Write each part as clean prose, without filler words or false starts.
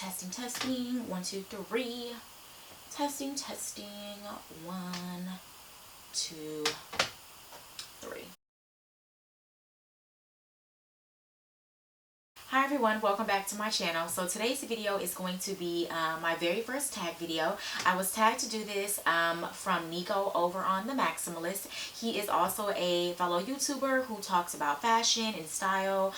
Testing, testing. 1, 2, 3. Testing, testing. 1, 2, 3. Hi everyone, welcome back to my channel. So today's video is going to be my very first tag video. I was tagged to do this from Nico over on The Maximalist. He is also a fellow YouTuber who talks about fashion and style.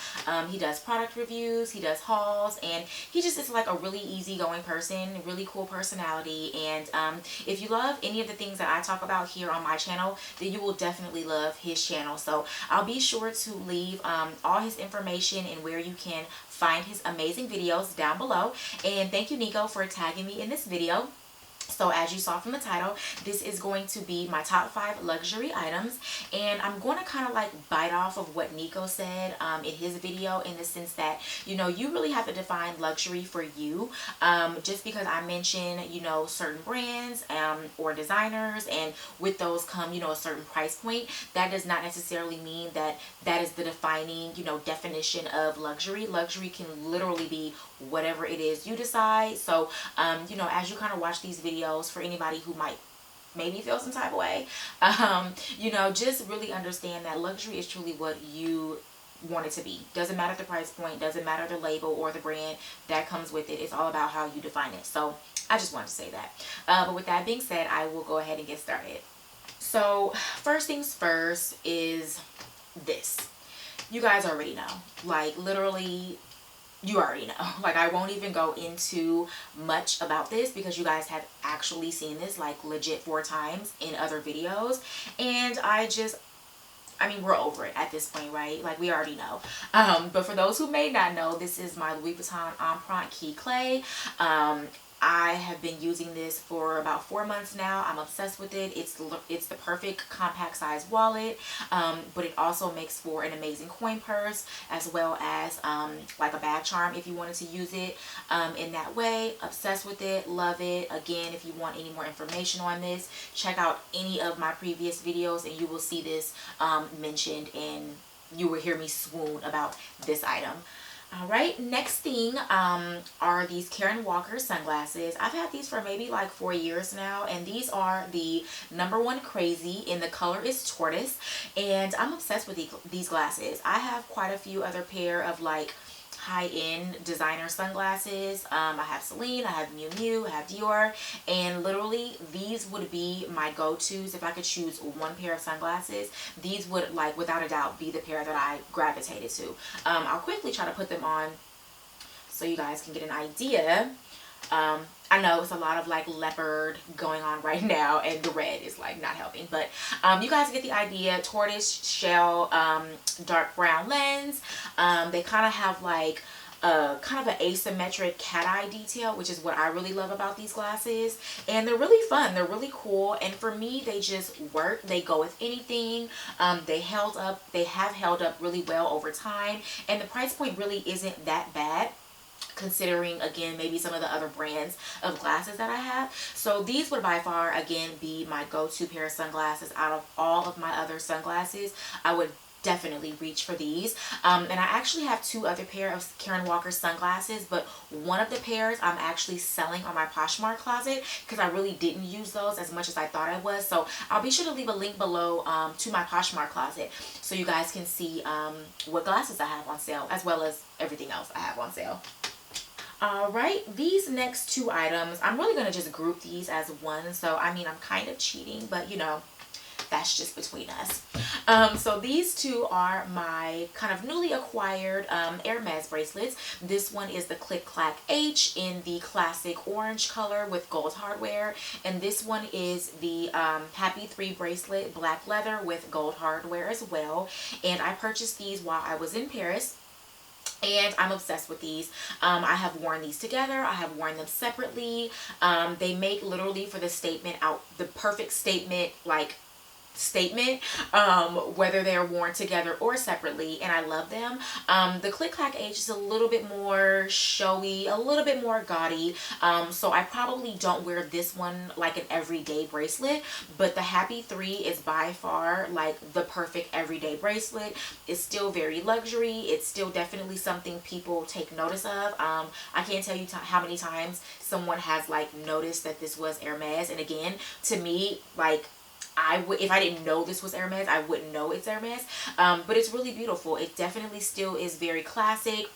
He does product reviews, he does hauls, and he just is like a really easygoing person, really cool personality. And if you love any of the things that I talk about here on my channel, then you will definitely love his channel. So I'll be sure to leave all his information and where you can find his amazing videos down below. And thank you, Nico, for tagging me in this video. So as you saw from the title, this is going to be my top 5 luxury items, and I'm going to kind of like bite off of what Nico said in his video, in the sense that, you know, you really have to define luxury for you. Just because I mention, you know, certain brands or designers, and with those come, you know, a certain price point, that does not necessarily mean that that is the defining, you know, definition of luxury. Luxury can literally be whatever it is you decide. So you know, as you kind of watch these videos, for anybody who might maybe feel some type of way, you know, just really understand that luxury is truly what you want it to be. Doesn't matter the price point, doesn't matter the label or the brand that comes with it. It's all about how you define it. So I just wanted to say that. But with that being said, I will go ahead and get started. So first things first is this. You guys already know, like literally, you already know. Like, I won't even go into much about this because you guys have actually seen this like legit 4 times in other videos, and I mean, we're over it at this point, right? Like, we already know. But for those who may not know, this is my Louis Vuitton Empreinte Key Clay. I have been using this for about 4 months now. I'm obsessed with it. It's the perfect compact size wallet, but it also makes for an amazing coin purse, as well as like a bag charm if you wanted to use it in that way. Obsessed with it, love it. Again, if you want any more information on this, check out any of my previous videos and you will see this mentioned, and you will hear me swoon about this item. Alright, next thing are these Karen Walker sunglasses. I've had these for maybe like 4 years now, and these are the #1 crazy, and the color is tortoise, and I'm obsessed with these glasses. I have quite a few other pair of like high-end designer sunglasses. I have Celine, I have Miu Miu, I have Dior, and literally these would be my go-tos. If I could choose one pair of sunglasses, these would, like, without a doubt be the pair that I gravitated to. I'll quickly try to put them on so you guys can get an idea. I know it's a lot of like leopard going on right now, and the red is like not helping, but you guys get the idea. Tortoise shell, dark brown lens. They kind of have like kind of an asymmetric cat eye detail, which is what I really love about these glasses. And they're really fun, they're really cool, and for me they just work. They go with anything. They have held up really well over time, and the price point really isn't that bad, considering again maybe some of the other brands of glasses that I have. So these would by far again be my go-to pair of sunglasses. Out of all of my other sunglasses, I would definitely reach for these. And I actually have 2 other pair of Karen Walker sunglasses, but one of the pairs I'm actually selling on my Poshmark closet because I really didn't use those as much as I thought I was. So I'll be sure to leave a link below to my Poshmark closet so you guys can see what glasses I have on sale, as well as everything else I have on sale. Alright, these next 2 items, I'm really going to just group these as one. So I mean, I'm kind of cheating, but you know, that's just between us. So these 2 are my kind of newly acquired HERMES bracelets. This one is the Click Clack H in the classic orange color with gold hardware, and this one is the Happy 3 bracelet, black leather with gold hardware as well. And I purchased these while I was in Paris, and I'm obsessed with these. I have worn these together. I have worn them separately. They make literally for the statement out, the perfect statement like statement, whether they're worn together or separately, and I love them. The Click Clack H is a little bit more showy, a little bit more gaudy, so I probably don't wear this one like an everyday bracelet, but the Happy 3 is by far like the perfect everyday bracelet. It's still very luxury. It's still definitely something people take notice of. I can't tell you how many times someone has like noticed that this was Hermes, and again, to me, like, I would, if I didn't know this was Hermes, I wouldn't know it's Hermes. But it's really beautiful. It definitely still is very classic.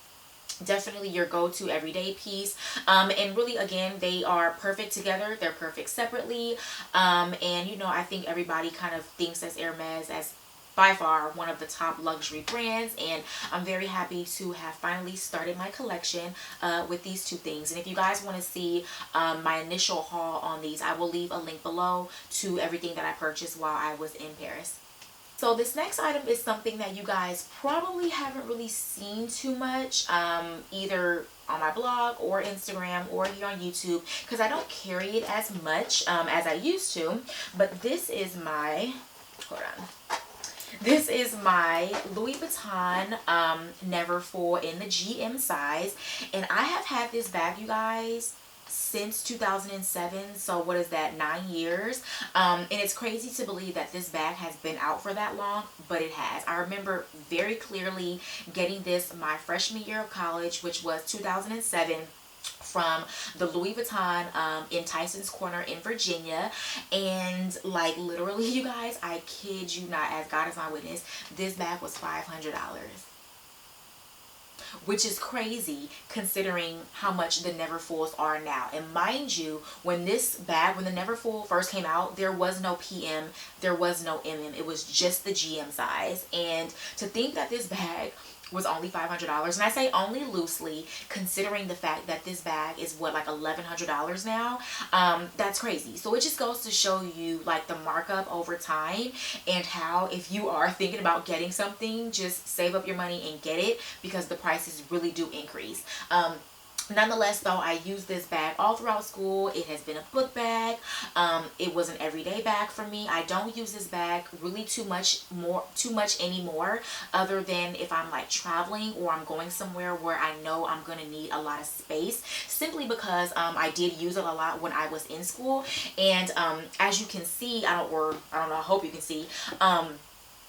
Definitely your go-to everyday piece. And really, again, they are perfect together. They're perfect separately. And you know, I think everybody kind of thinks as Hermes as by far one of the top luxury brands, and I'm very happy to have finally started my collection with these two things. And if you guys want to see my initial haul on these, I will leave a link below to everything that I purchased while I was in Paris. So this next item is something that you guys probably haven't really seen too much, either on my blog or Instagram or here on YouTube, because I don't carry it as much as I used to. But this is my, hold on. This is my Louis Vuitton Neverfull in the GM size, and I have had this bag, you guys, since 2007. So what is that, 9 years? And it's crazy to believe that this bag has been out for that long, but it has. I remember very clearly getting this my freshman year of college, which was 2007, from the Louis Vuitton in Tyson's Corner in Virginia. And like literally, you guys, I kid you not, as God is my witness, this bag was $500, which is crazy considering how much the Neverfulls are now. And mind you, when this bag, when the Neverfull first came out, there was no PM, there was no MM, it was just the GM size. And to think that this bag was only $500, and I say only loosely considering the fact that this bag is what, like $1,100 now. That's crazy. So it just goes to show you like the markup over time, and how if you are thinking about getting something, just save up your money and get it, because the prices really do increase. Nonetheless, though, I use this bag all throughout school. It has been a book bag. It was an everyday bag for me. I don't use this bag really too much anymore, other than if I'm like traveling or I'm going somewhere where I know I'm going to need a lot of space, simply because I did use it a lot when I was in school. And as you can see, I don't know, I hope you can see,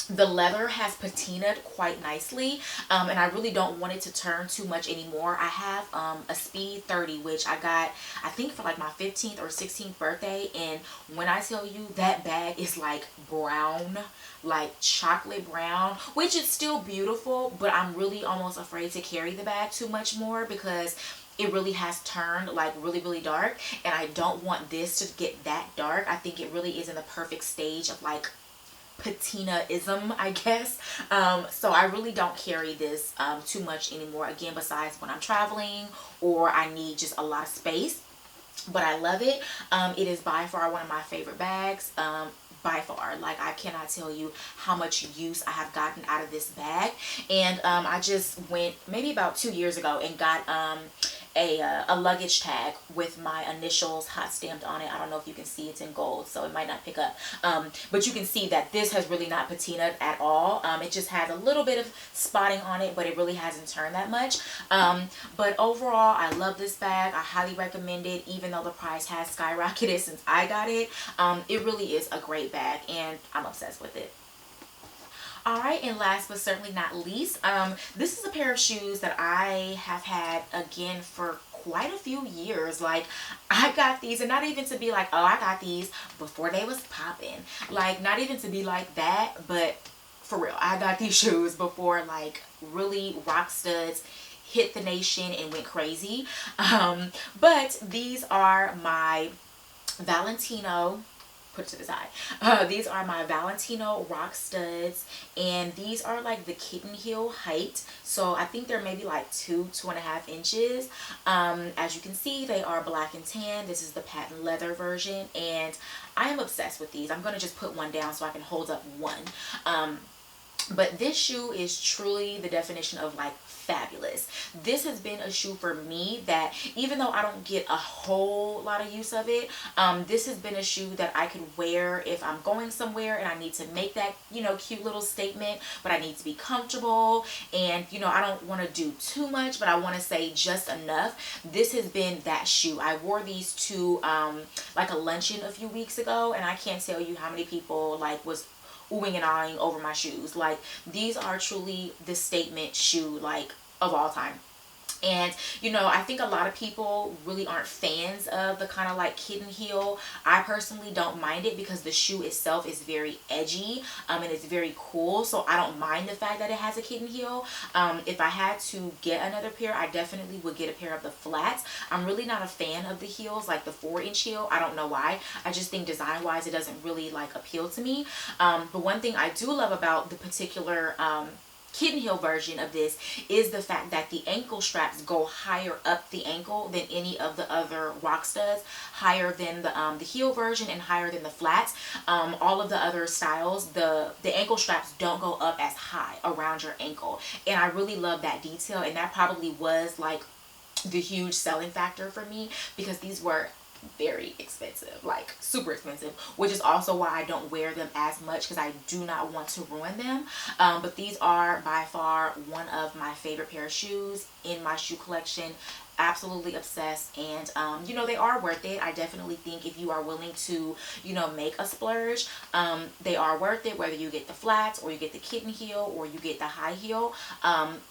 the leather has patinaed quite nicely, and I really don't want it to turn too much anymore. I have a Speed 30, which I got, I think, for like my 15th or 16th birthday, and when I tell you, that bag is like brown, like chocolate brown, which is still beautiful, but I'm really almost afraid to carry the bag too much more, because it really has turned like really dark, and I don't want this to get that dark. I think it really is in the perfect stage of like patina-ism, I guess. So I really don't carry this too much anymore, again, besides when I'm traveling or I need just a lot of space. But I love it. It is by far one of my favorite bags. By far, like, I cannot tell you how much use I have gotten out of this bag. And I just went maybe about 2 years ago and got a luggage tag with my initials hot stamped on it. I don't know if you can see, it's in gold, so it might not pick up, but you can see that this has really not patinaed at all. It just has a little bit of spotting on it, but it really hasn't turned that much. But overall, I love this bag. I highly recommend it, even though the price has skyrocketed since I got it. It really is a great bag, and I'm obsessed with it. Alright, and last but certainly not least, this is a pair of shoes that I have had, again, for quite a few years. Like, I got these, and not even to be like, oh, I got these before they was popping. Like, not even to be like that, but for real, I got these shoes before, like, really rock studs hit the nation and went crazy. But these are my Valentino, put to the side. These are my Valentino rock studs, and these are like the kitten heel height, so I think they're maybe like 2.5 inches. As you can see, they are black and tan. This is the patent leather version, and I am obsessed with these. I'm gonna just put one down so I can hold up one. But this shoe is truly the definition of like fabulous. This has been a shoe for me that even though I don't get a whole lot of use of it, this has been a shoe that I could wear if I'm going somewhere and I need to make that, you know, cute little statement, but I need to be comfortable and, you know, I don't want to do too much, but I want to say just enough. This has been that shoe. I wore these to like a luncheon a few weeks ago, and I can't tell you how many people like was oohing and ahhing over my shoes. Like, these are truly the statement shoe, like, of all time. And, you know, I think a lot of people really aren't fans of the kind of like kitten heel. I personally don't mind it because the shoe itself is very edgy, and it's very cool. So I don't mind the fact that it has a kitten heel. If I had to get another pair, I definitely would get a pair of the flats. I'm really not a fan of the heels, like the 4-inch heel. I don't know why. I just think design wise it doesn't really like appeal to me. But one thing I do love about the particular kitten heel version of this is the fact that the ankle straps go higher up the ankle than any of the other rocks does, higher than the heel version and higher than the flats. All of the other styles, the ankle straps don't go up as high around your ankle, and I really love that detail, and that probably was like the huge selling factor for me because these were very expensive, like super expensive, which is also why I don't wear them as much because I do not want to ruin them. But these are by far one of my favorite pair of shoes in my shoe collection. Absolutely obsessed, and you know, they are worth it. I definitely think if you are willing to, you know, make a splurge, they are worth it, whether you get the flats or you get the kitten heel or you get the high heel.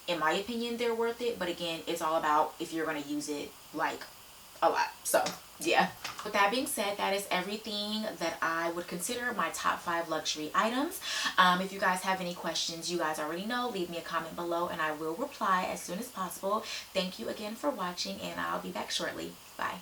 In my opinion, they're worth it, but again, it's all about if you're going to use it like a lot. So yeah, with that being said, that is everything that I would consider my top 5 luxury items. If you guys have any questions, you guys already know, leave me a comment below and I will reply as soon as possible. Thank you again for watching, and I'll be back shortly. Bye.